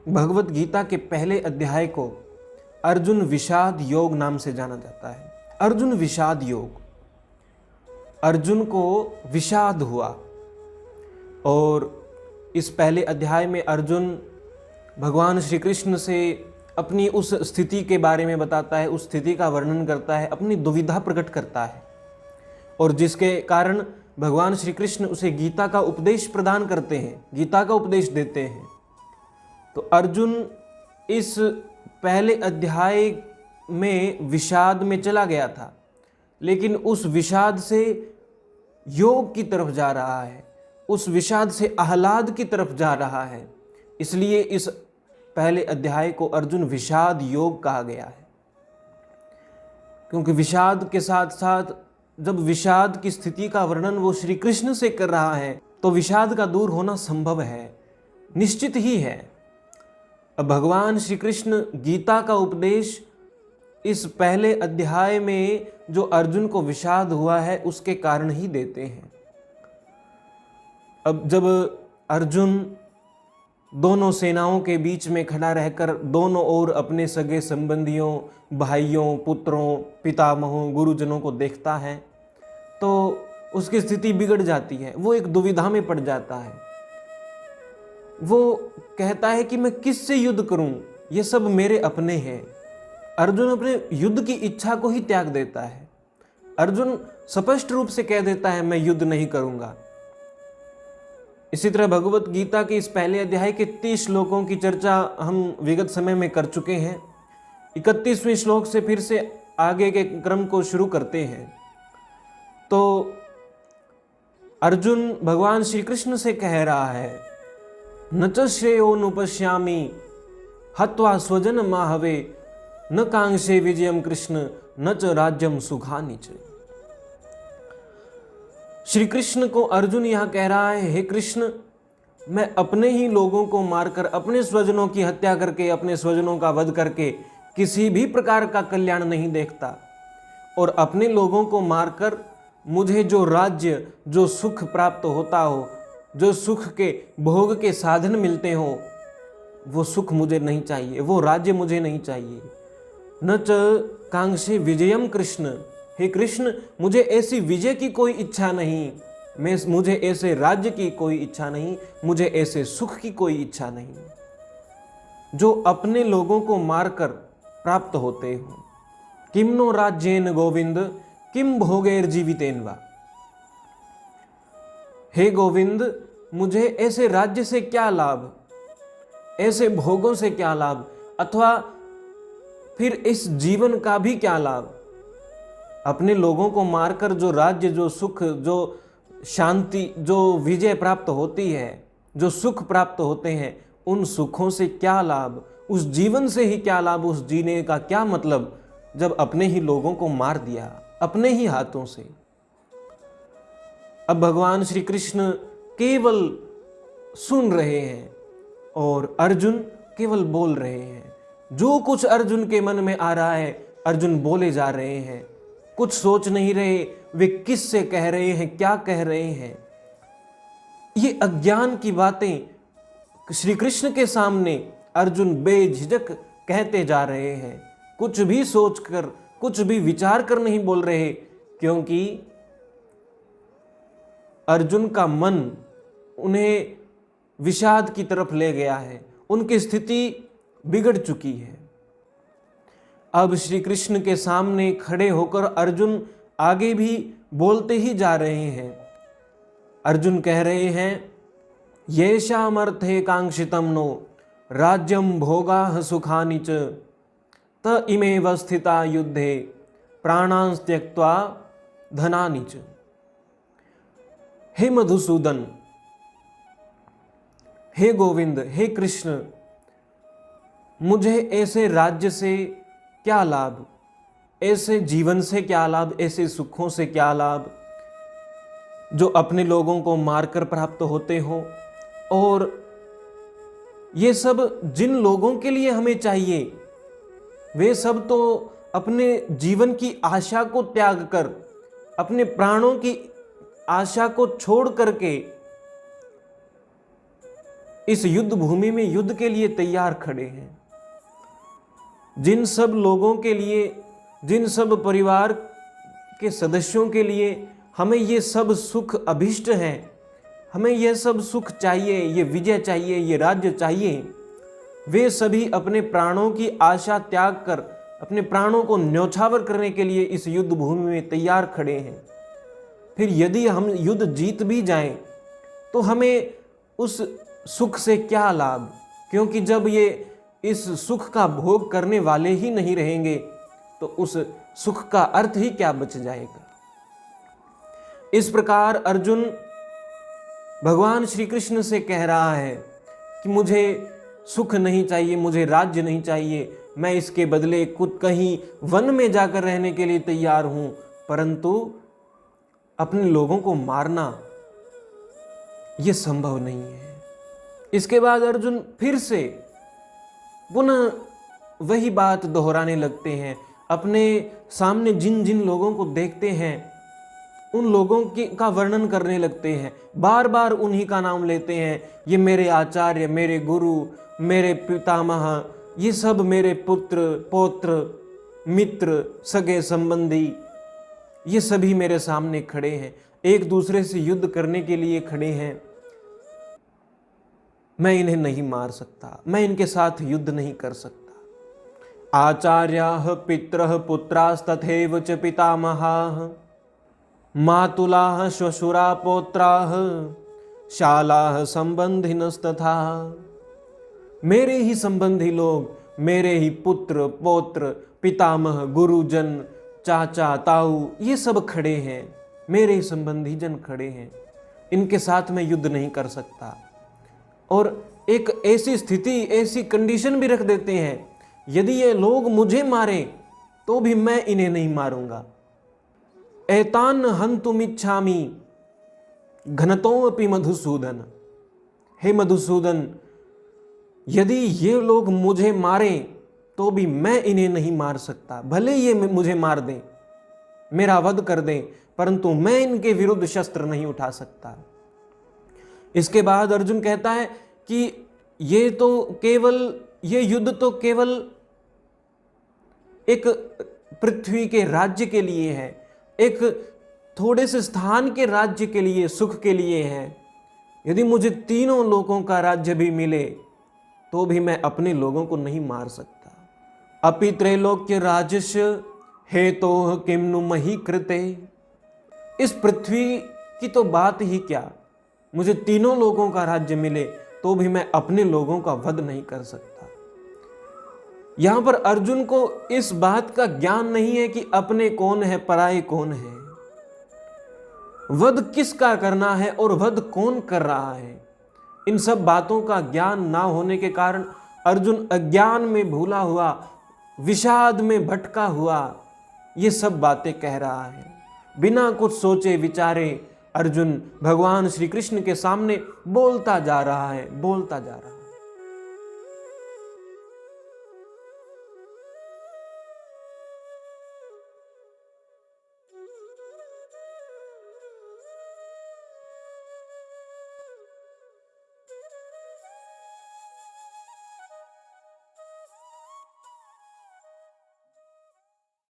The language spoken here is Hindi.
भगवत गीता के पहले अध्याय को अर्जुन विषाद योग नाम से जाना जाता है। अर्जुन विषाद योग, अर्जुन को विषाद हुआ। और इस पहले अध्याय में अर्जुन भगवान श्री कृष्ण से अपनी उस स्थिति के बारे में बताता है, उस स्थिति का वर्णन करता है, अपनी दुविधा प्रकट करता है, और जिसके कारण भगवान श्री कृष्ण उसे गीता का उपदेश प्रदान करते हैं, गीता का उपदेश देते हैं। तो अर्जुन इस पहले अध्याय में विषाद में चला गया था, लेकिन उस विषाद से योग की तरफ जा रहा है, उस विषाद से आह्लाद की तरफ जा रहा है। इसलिए इस पहले अध्याय को अर्जुन विषाद योग कहा गया है, क्योंकि विषाद के साथ साथ जब विषाद की स्थिति का वर्णन वो श्री कृष्ण से कर रहा है तो विषाद का दूर होना संभव है, निश्चित ही है। अब भगवान श्री कृष्ण गीता का उपदेश इस पहले अध्याय में जो अर्जुन को विषाद हुआ है उसके कारण ही देते हैं। अब जब अर्जुन दोनों सेनाओं के बीच में खड़ा रहकर दोनों ओर अपने सगे संबंधियों, भाइयों, पुत्रों, पितामहों, गुरुजनों को देखता है तो उसकी स्थिति बिगड़ जाती है, वो एक दुविधा में पड़ जाता है। वो कहता है कि मैं किससे युद्ध करूं, ये सब मेरे अपने हैं। अर्जुन अपने युद्ध की इच्छा को ही त्याग देता है। अर्जुन स्पष्ट रूप से कह देता है मैं युद्ध नहीं करूंगा। इसी तरह भगवत गीता के इस पहले अध्याय के 30 श्लोकों की चर्चा हम विगत समय में कर चुके हैं। 31वें श्लोक से फिर से आगे के क्रम को शुरू करते हैं। तो अर्जुन भगवान श्री कृष्ण से कह रहा है, न च श्रेयोनुपश्यामि हत्वा स्वजन माहवे न कांक्षे विजयम कृष्ण न च राज्यम सुखानि च। श्री कृष्ण को अर्जुन यहां कह रहा है, हे कृष्ण, मैं अपने ही लोगों को मारकर, अपने स्वजनों की हत्या करके, अपने स्वजनों का वध करके किसी भी प्रकार का कल्याण नहीं देखता, और अपने लोगों को मारकर मुझे जो राज्य, जो सुख प्राप्त होता हो, जो सुख के भोग के साधन मिलते हो, वो सुख मुझे नहीं चाहिए, वो राज्य मुझे नहीं चाहिए। न च कांक्षे विजयम कृष्ण, हे कृष्ण, मुझे ऐसी विजय की कोई इच्छा नहीं, मुझे ऐसे राज्य की कोई इच्छा नहीं, मुझे ऐसे सुख की कोई इच्छा नहीं जो अपने लोगों को मारकर प्राप्त होते हो। किम नो राज्येन गोविंद किम भोगैर जीवितेन वा। हे गोविंद, मुझे ऐसे राज्य से क्या लाभ, ऐसे भोगों से क्या लाभ, अथवा फिर इस जीवन का भी क्या लाभ। अपने लोगों को मारकर जो राज्य, जो सुख, जो शांति, जो विजय प्राप्त होती है, जो सुख प्राप्त होते हैं, उन सुखों से क्या लाभ, उस जीवन से ही क्या लाभ, उस जीने का क्या मतलब, जब अपने ही लोगों को मार दिया अपने ही हाथों से। अब भगवान श्री कृष्ण केवल सुन रहे हैं और अर्जुन केवल बोल रहे हैं। जो कुछ अर्जुन के मन में आ रहा है अर्जुन बोले जा रहे हैं, कुछ सोच नहीं रहे वे किस से कह रहे हैं, क्या कह रहे हैं। ये अज्ञान की बातें श्री कृष्ण के सामने अर्जुन बेझिझक कहते जा रहे हैं, कुछ भी सोचकर, कुछ भी विचार कर नहीं बोल रहे, क्योंकि अर्जुन का मन उन्हें विषाद की तरफ ले गया है, उनकी स्थिति बिगड़ चुकी है। अब श्री कृष्ण के सामने खड़े होकर अर्जुन आगे भी बोलते ही जा रहे हैं। अर्जुन कह रहे हैं, येषामर्थे कांक्षितम नो राज्यम भोगाः सुखानि च त इमेव स्थिता युद्धे प्राणांस त्यक्त्वा धनानि च। हे मधुसूदन, हे गोविंद, हे कृष्ण, मुझे ऐसे राज्य से क्या लाभ, ऐसे जीवन से क्या लाभ, ऐसे सुखों से क्या लाभ जो अपने लोगों को मारकर प्राप्त होते हो। और ये सब जिन लोगों के लिए हमें चाहिए वे सब तो अपने जीवन की आशा को त्याग कर, अपने प्राणों की आशा को छोड़ करके इस युद्ध भूमि में युद्ध के लिए तैयार खड़े हैं। जिन सब लोगों के लिए, जिन सब परिवार के सदस्यों के लिए हमें ये सब सुख अभिष्ट हैं, हमें यह सब सुख चाहिए, ये विजय चाहिए, ये राज्य चाहिए, वे सभी अपने प्राणों की आशा त्याग कर अपने प्राणों को न्यौछावर करने के लिए इस युद्ध भूमि में तैयार खड़े हैं। फिर यदि हम युद्ध जीत भी जाएं तो हमें उस सुख से क्या लाभ, क्योंकि जब ये इस सुख का भोग करने वाले ही नहीं रहेंगे तो उस सुख का अर्थ ही क्या बच जाएगा। इस प्रकार अर्जुन भगवान श्री कृष्ण से कह रहा है कि मुझे सुख नहीं चाहिए, मुझे राज्य नहीं चाहिए, मैं इसके बदले खुद कहीं वन में जाकर रहने के लिए तैयार हूं, परंतु अपने लोगों को मारना यह संभव नहीं है। इसके बाद अर्जुन फिर से पुनः वही बात दोहराने लगते हैं। अपने सामने जिन जिन लोगों को देखते हैं उन लोगों का वर्णन करने लगते हैं, बार बार उन्हीं का नाम लेते हैं। ये मेरे आचार्य, मेरे गुरु, मेरे पितामह, ये सब मेरे पुत्र, पौत्र, मित्र, सगे संबंधी, ये सभी मेरे सामने खड़े हैं, एक दूसरे से युद्ध करने के लिए खड़े हैं। मैं इन्हें नहीं मार सकता, मैं इनके साथ युद्ध नहीं कर सकता। आचार्याः पितरः पुत्रास्तथैव च पितामहाः मातुलाः श्वशुरा पौत्राः शालाः संबंधिनस्तथा। मेरे ही संबंधी लोग, मेरे ही पुत्र, पौत्र, पितामह, गुरुजन, चाचा, ताऊ, ये सब खड़े हैं, मेरे ही संबंधी जन खड़े हैं, इनके साथ मैं युद्ध नहीं कर सकता। और एक ऐसी स्थिति, ऐसी कंडीशन भी रख देते हैं, यदि ये लोग मुझे मारें तो भी मैं इन्हें नहीं मारूंगा। एतान हन्तुमिच्छामि घनतोऽपि मधुसूदन। हे मधुसूदन, यदि ये लोग मुझे मारें तो भी मैं इन्हें नहीं मार सकता। भले ये मुझे मार दें, मेरा वध कर दें, परंतु मैं इनके विरुद्ध शस्त्र नहीं उठा सकता। इसके बाद अर्जुन कहता है कि ये युद्ध तो केवल एक पृथ्वी के राज्य के लिए है, एक थोड़े से स्थान के राज्य के लिए, सुख के लिए है। यदि मुझे तीनों लोगों का राज्य भी मिले तो भी मैं अपने लोगों को नहीं मार सकता। अपि त्रैलोक्य राजस्य हेतोः किम नु मही कृते। इस पृथ्वी की तो बात ही क्या, मुझे तीनों लोगों का राज्य मिले तो भी मैं अपने लोगों का वध नहीं कर सकता। यहां पर अर्जुन को इस बात का ज्ञान नहीं है कि अपने कौन है, पराये कौन है, वध किसका करना है और वध कौन कर रहा है। इन सब बातों का ज्ञान ना होने के कारण अर्जुन अज्ञान में भूला हुआ, विषाद में भटका हुआ ये सब बातें कह रहा है। बिना कुछ सोचे विचारे अर्जुन भगवान श्री कृष्ण के सामने बोलता जा रहा है, बोलता जा रहा है।